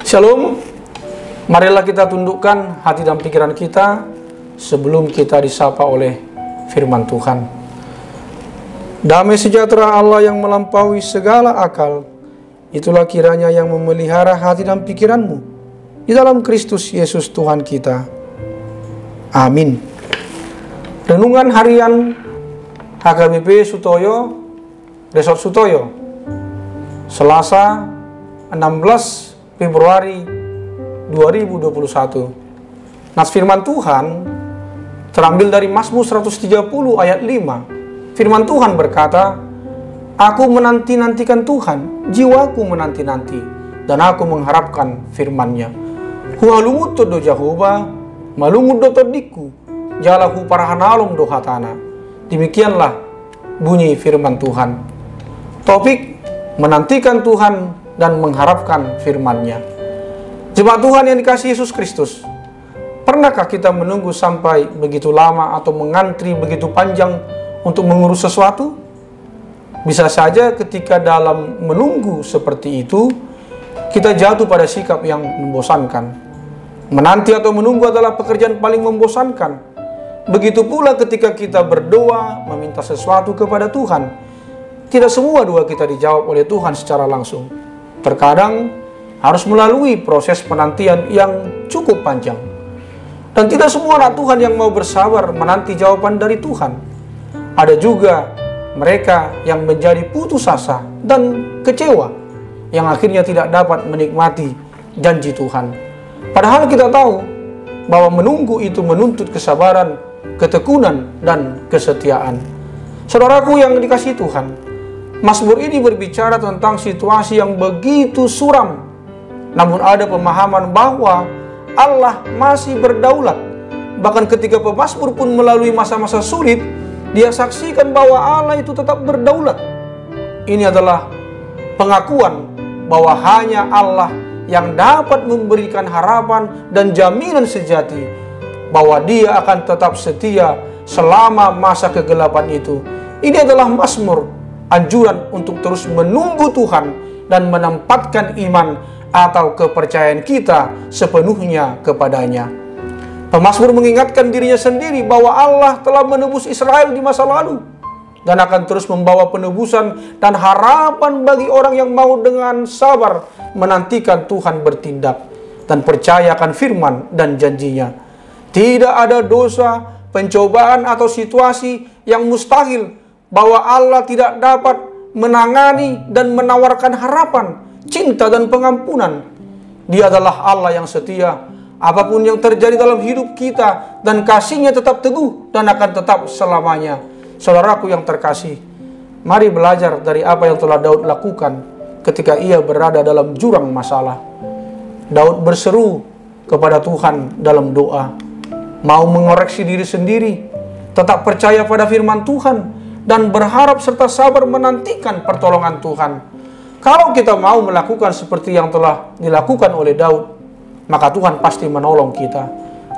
Shalom, marilah kita tundukkan hati dan pikiran kita sebelum kita disapa oleh firman Tuhan. Damai sejahtera Allah yang melampaui segala akal, itulah kiranya yang memelihara hati dan pikiranmu di dalam Kristus Yesus Tuhan kita. Amin. Renungan harian HKBP Sutoyo, Resort Sutoyo, Selasa 16 Februari 2021. Nas firman Tuhan terambil dari Mazmur 130 ayat 5. Firman Tuhan berkata, "Aku menanti-nantikan Tuhan, jiwaku menanti-nanti, dan aku mengharapkan firman-Nya. Hualumut do Jehovah, malumut do todiku, jalahu parahanalum do hatana." Demikianlah bunyi firman Tuhan. Topik menantikan Tuhan dan mengharapkan firman-Nya. Jemaat Tuhan yang dikasihi Yesus Kristus, pernahkah kita menunggu sampai begitu lama atau mengantri begitu panjang untuk mengurus sesuatu? Bisa saja ketika dalam menunggu seperti itu, kita jatuh pada sikap yang membosankan. Menanti atau menunggu adalah pekerjaan paling membosankan. Begitu pula ketika kita berdoa, meminta sesuatu kepada Tuhan. Tidak semua doa kita dijawab oleh Tuhan secara langsung. Terkadang harus melalui proses penantian yang cukup panjang. Dan tidak semua anak Tuhan yang mau bersabar menanti jawaban dari Tuhan. Ada juga mereka yang menjadi putus asa dan kecewa, yang akhirnya tidak dapat menikmati janji Tuhan. Padahal kita tahu bahwa menunggu itu menuntut kesabaran, ketekunan, dan kesetiaan. Saudaraku yang dikasihi Tuhan, Mazmur ini berbicara tentang situasi yang begitu suram. Namun ada pemahaman bahwa Allah masih berdaulat. Bahkan ketika pemazmur pun melalui masa-masa sulit, dia saksikan bahwa Allah itu tetap berdaulat. Ini adalah pengakuan bahwa hanya Allah yang dapat memberikan harapan dan jaminan sejati bahwa Dia akan tetap setia selama masa kegelapan itu. Ini adalah mazmur anjuran untuk terus menunggu Tuhan dan menempatkan iman atau kepercayaan kita sepenuhnya kepadanya. Pemazmur mengingatkan dirinya sendiri bahwa Allah telah menebus Israel di masa lalu dan akan terus membawa penebusan dan harapan bagi orang yang mau dengan sabar menantikan Tuhan bertindak dan percaya akan firman dan janjinya. Tidak ada dosa, pencobaan atau situasi yang mustahil bahwa Allah tidak dapat menangani dan menawarkan harapan, cinta dan pengampunan. Dia adalah Allah yang setia. Apapun yang terjadi dalam hidup kita dan kasih-Nya tetap teguh dan akan tetap selamanya. Saudaraku yang terkasih, mari belajar dari apa yang telah Daud lakukan ketika ia berada dalam jurang masalah. Daud berseru kepada Tuhan dalam doa, mau mengoreksi diri sendiri, tetap percaya pada firman Tuhan, dan berharap serta sabar menantikan pertolongan Tuhan. Kalau kita mau melakukan seperti yang telah dilakukan oleh Daud, maka Tuhan pasti menolong kita.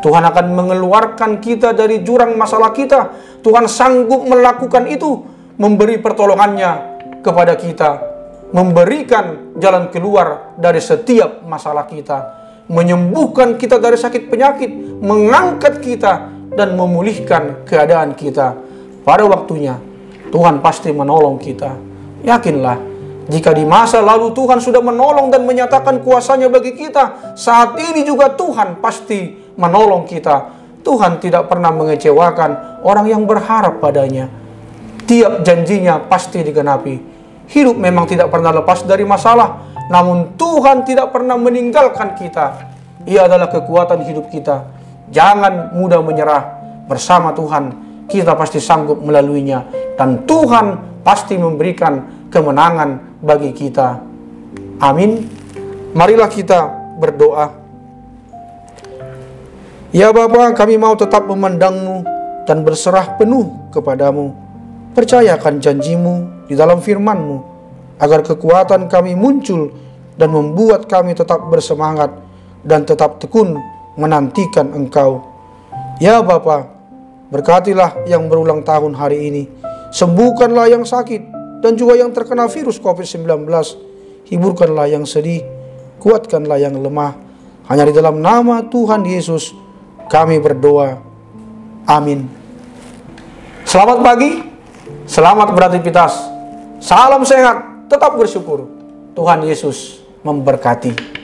Tuhan akan mengeluarkan kita dari jurang masalah kita. Tuhan sanggup melakukan itu, memberi pertolongannya kepada kita, memberikan jalan keluar dari setiap masalah kita, menyembuhkan kita dari sakit penyakit, mengangkat kita, dan memulihkan keadaan kita. Pada waktunya Tuhan pasti menolong kita. Yakinlah, jika di masa lalu Tuhan sudah menolong dan menyatakan kuasa-Nya bagi kita, saat ini juga Tuhan pasti menolong kita. Tuhan tidak pernah mengecewakan orang yang berharap padanya. Tiap janji-Nya pasti digenapi. Hidup memang tidak pernah lepas dari masalah, namun Tuhan tidak pernah meninggalkan kita. Ia adalah kekuatan hidup kita. Jangan mudah menyerah. Bersama Tuhan kita pasti sanggup melaluinya, dan Tuhan pasti memberikan kemenangan bagi kita. Amin. Marilah kita berdoa. Ya Bapa, kami mau tetap memandang-Mu dan berserah penuh kepadamu. Percayakan janji-Mu di dalam firman-Mu, agar kekuatan kami muncul dan membuat kami tetap bersemangat dan tetap tekun menantikan Engkau. Ya Bapa, berkatilah yang berulang tahun hari ini. Sembuhkanlah yang sakit dan juga yang terkena virus COVID-19. Hiburkanlah yang sedih, kuatkanlah yang lemah. Hanya di dalam nama Tuhan Yesus kami berdoa. Amin. Selamat pagi, selamat beraktivitas. Salam sehat, tetap bersyukur. Tuhan Yesus memberkati.